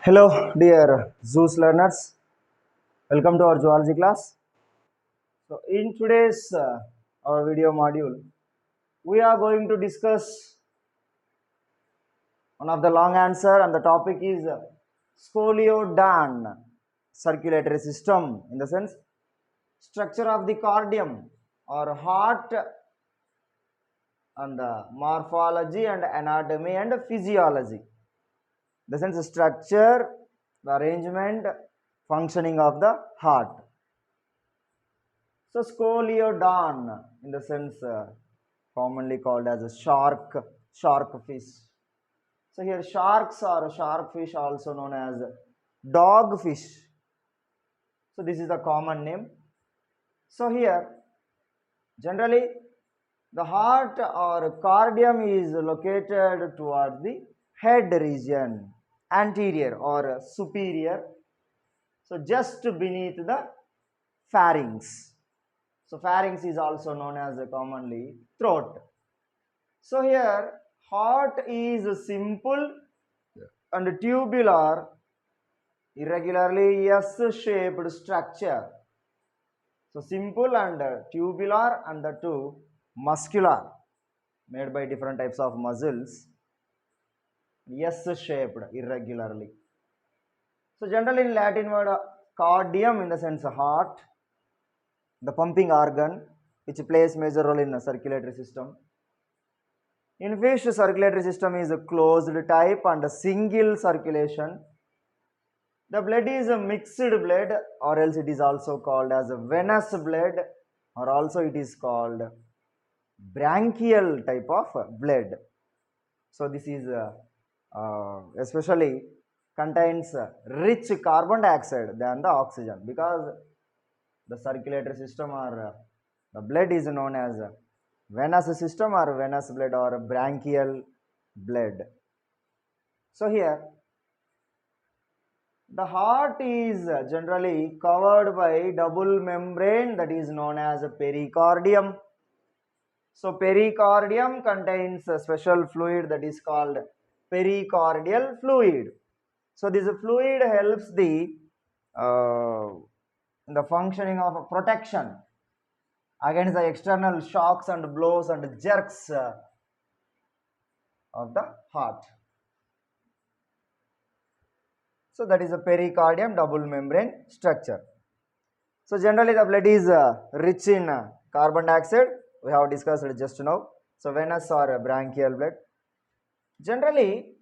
Hello, dear Zeus learners. Welcome to our zoology class. So, in today's our video module, we are going to discuss one of the long answer, and the topic is scoliodan circulatory system. In the sense, structure of the cardium or heart, and the morphology and anatomy and physiology. The sense structure, the arrangement, functioning of the heart. So scoliodon, in the sense commonly called as a shark fish. So here sharks or shark fish, also known as dog fish. So this is the common name. So here generally the heart or cardium is located towards the head region, anterior or superior. So just beneath the pharynx. So pharynx is also known as commonly throat. So here heart is simple and tubular, irregularly S-shaped structure. So simple and tubular, and the two muscular, made by different types of muscles, S-shaped irregularly. So generally in Latin word cardium, in the sense heart, the pumping organ which plays major role in the circulatory system. In fish, circulatory system is a closed type and a single circulation. The blood is a mixed blood, or else it is also called as a venous blood, or also it is called branchial type of blood. So this is especially contains rich carbon dioxide than the oxygen, because the circulatory system or the blood is known as venous system or venous blood or branchial blood. So here the heart is generally covered by double membrane, that is known as pericardium. So pericardium contains a special fluid that is called pericardial fluid. So this fluid helps uh, the functioning of protection against the external shocks and blows and jerks of the heart. So that is a pericardium double membrane structure. So generally the blood is rich in carbon dioxide. We have discussed it just now. So venous or branchial blood. Generally,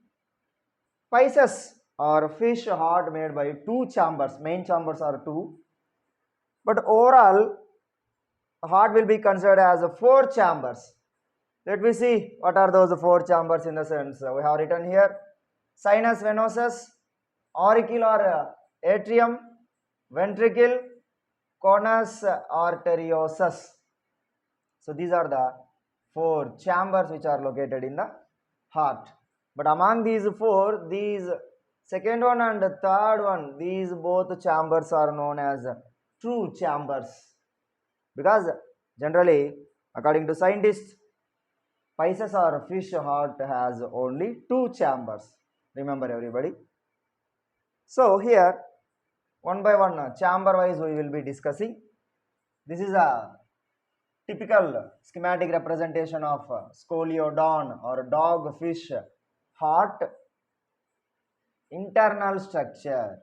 Pisces or fish heart made by two chambers. Main chambers are two. But overall, heart will be considered as four chambers. Let me see what are those four chambers in the sense. We have written here sinus venosus, auricular atrium, ventricle, conus arteriosus. So these are the four chambers which are located in the heart. But among these four, these second one and the third one, these both chambers are known as true chambers, because generally according to scientists, Pisces or fish heart has only two chambers. Remember everybody. So here one by one chamber wise we will be discussing. This is a typical schematic representation of scoliodon or dog fish heart. Internal structure.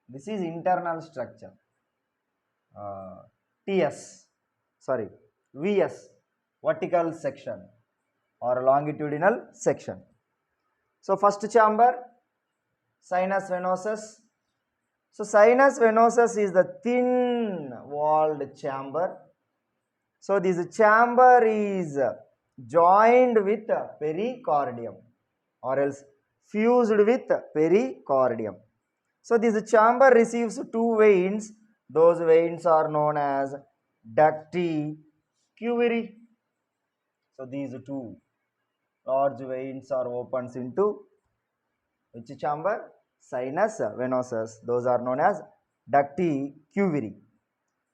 This is internal structure. TS, sorry, VS, vertical section or longitudinal section. So first chamber, sinus venosus. So sinus venosus is the thin walled chamber. So this chamber is joined with pericardium, or else fused with pericardium. So this chamber receives two veins. Those veins are known as ducti cuveri. So these two large veins are opens into which chamber? Sinus venosus. Those are known as ducti cuveri.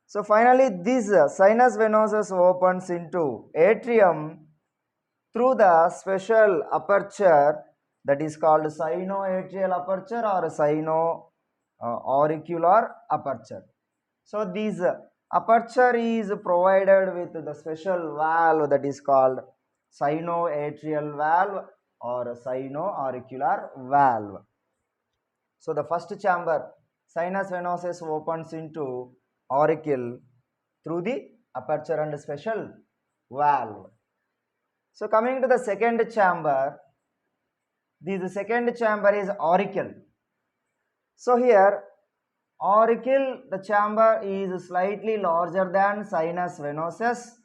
So finally this sinus venosus opens into atrium through the special aperture that is called sinoatrial aperture or auricular aperture. So this aperture is provided with the special valve that is called sinoatrial valve or sinoauricular valve. So the first chamber, sinus venosus, opens into auricle through the aperture and special valve. So coming to the second chamber, this second chamber is auricle. So here auricle, the chamber is slightly larger than sinus venosus.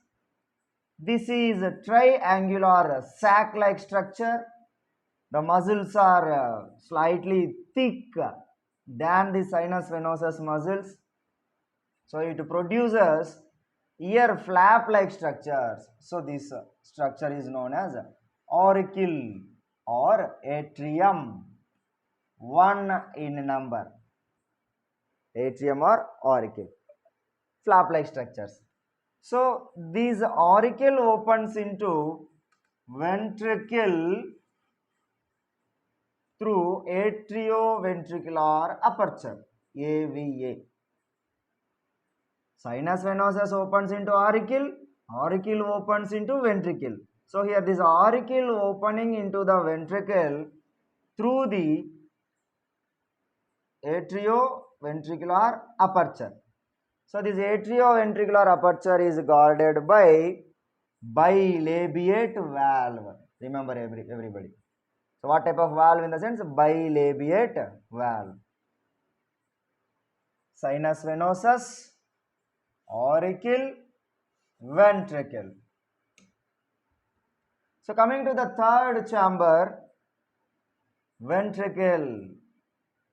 This is a triangular sac-like structure. The muscles are slightly thick than the sinus venosus muscles. So it produces ear flap-like structures. So this structure is known as auricle or atrium, 1 in number. Atrium or auricle, flap-like structures. So this auricle opens into ventricle through atrioventricular aperture, AVA. Sinus venosus opens into auricle, auricle opens into ventricle. So here this auricle opening into the ventricle through the atrioventricular aperture. So this atrioventricular aperture is guarded by bilabiate valve. Remember everybody. So what type of valve in the sense? Bilabiate valve. Sinus venosus, auricle, ventricle. So coming to the third chamber, ventricle.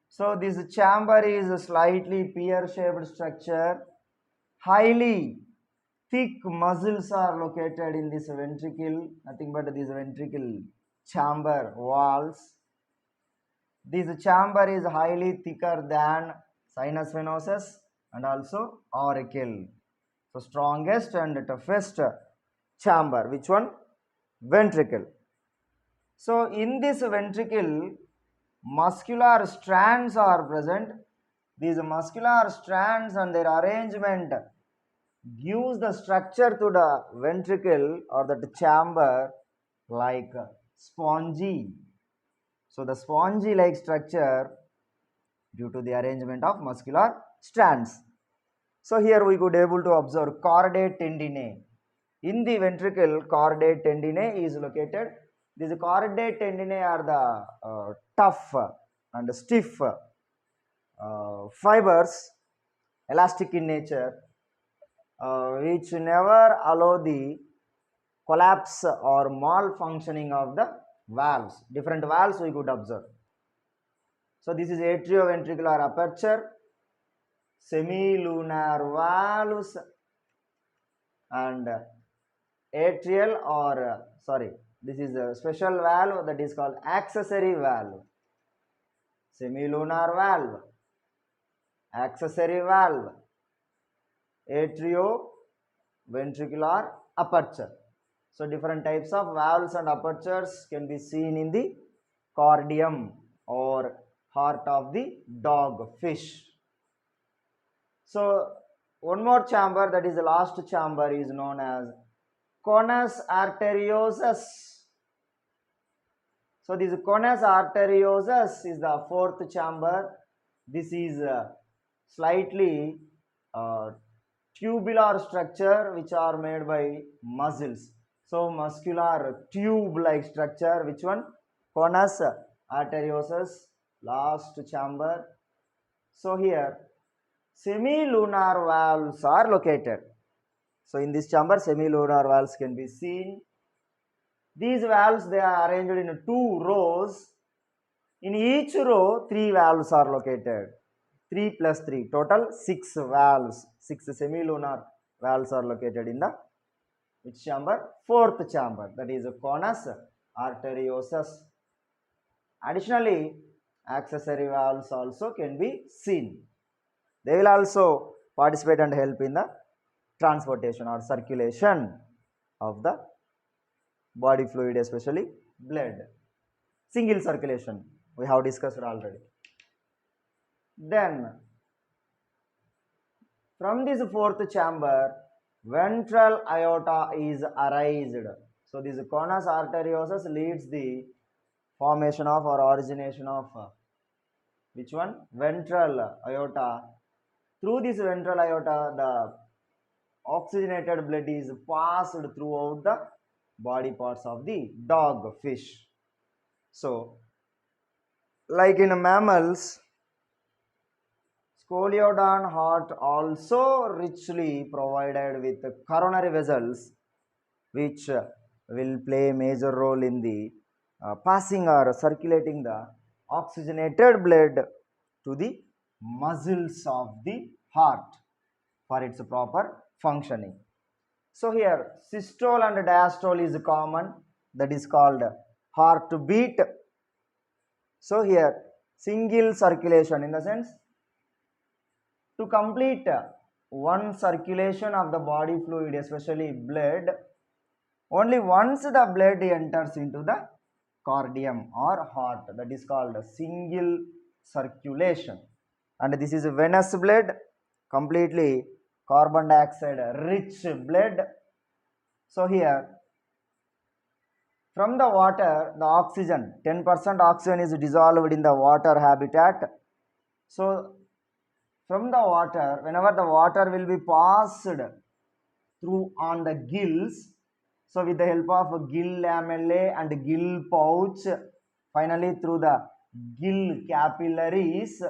So this chamber is a slightly pear-shaped structure. Highly thick muscles are located in this ventricle, nothing but these ventricle chamber walls. This chamber is highly thicker than sinus venosus and also auricle. So strongest and toughest chamber, which one? Ventricle. So in this ventricle, muscular strands are present. These muscular strands and their arrangement gives the structure to the ventricle or the chamber like spongy. So the spongy like structure due to the arrangement of muscular strands. So here we could able to observe chordae tendineae. In the ventricle, chordae tendineae is located. These chordae tendineae are the tough and stiff fibers, elastic in nature, which never allow the collapse or malfunctioning of the valves. Different valves we could observe. So this is atrioventricular aperture, semilunar valves, and atrial or this is a special valve that is called accessory valve. Semilunar valve, accessory valve, atrioventricular aperture. So different types of valves and apertures can be seen in the cardium or heart of the dog fish. So one more chamber, that is the last chamber, is known as conus arteriosus. So this conus arteriosus is the fourth chamber. This is slightly tubular structure which are made by muscles. So muscular tube-like structure. Which one? Conus arteriosus, last chamber. So here semilunar valves are located. So in this chamber, semilunar valves can be seen. These valves, they are arranged in 2 rows. In each row, 3 valves are located. 3 plus 3, total 6 valves. 6 semilunar valves are located in the which chamber? Fourth chamber, that is conus arteriosus. Additionally, accessory valves also can be seen. They will also participate and help in the transportation or circulation of the body fluid, especially blood. single circulation we have discussed already. Then from this fourth chamber, ventral aorta is arised. So this conus arteriosus leads the formation of or origination of which one? Ventral aorta. Through this ventral aorta, the oxygenated blood is passed throughout the body parts of the dog fish. So, like in mammals, Scoliodon heart also richly provided with coronary vessels, which will play a major role in the passing or circulating the oxygenated blood to the muscles of the heart for its proper functioning. So here systole and diastole is common, that is called heartbeat. So here single circulation, in the sense to complete one circulation of the body fluid, especially blood, only once the blood enters into the cardium or heart, that is called single circulation. And this is venous blood, completely carbon dioxide rich blood. So here from the water, the oxygen, 10% oxygen is dissolved in the water habitat. So from the water, whenever the water will be passed through on the gills, so with the help of gill lamellae and gill pouch, finally through the gill capillaries,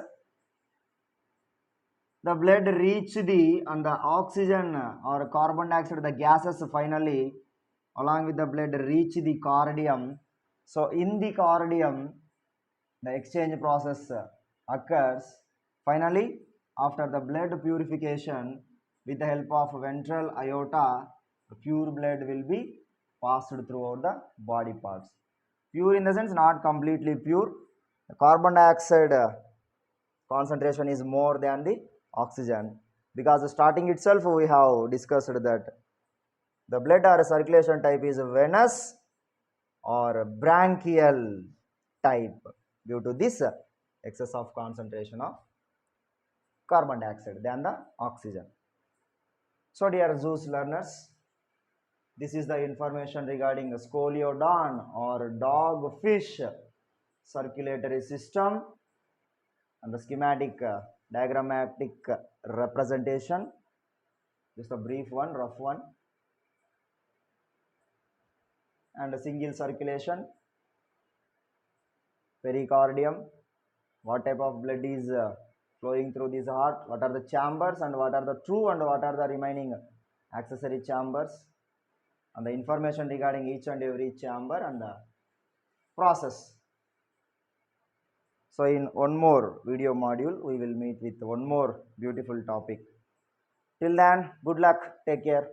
the blood reach the and the oxygen or carbon dioxide, the gases finally along with the blood reach the cardium. So in the cardium, the exchange process occurs. Finally, after the blood purification, with the help of ventral aorta, pure blood will be passed throughout the body parts. Pure in the sense not completely pure. The carbon dioxide concentration is more than the oxygen, because starting itself we have discussed that the blood or circulation type is venous or branchial type due to this excess of concentration of carbon dioxide than the oxygen. So dear Zeus learners, this is the information regarding scoliodon or dog fish circulatory system and the schematic diagrammatic representation. Just a brief one, rough one. And a single circulation, pericardium, what type of blood is flowing through this heart, what are the chambers and what are the true and what are the remaining accessory chambers, and the information regarding each and every chamber and the process. So in one more video module, we will meet with one more beautiful topic. Till then, good luck, take care.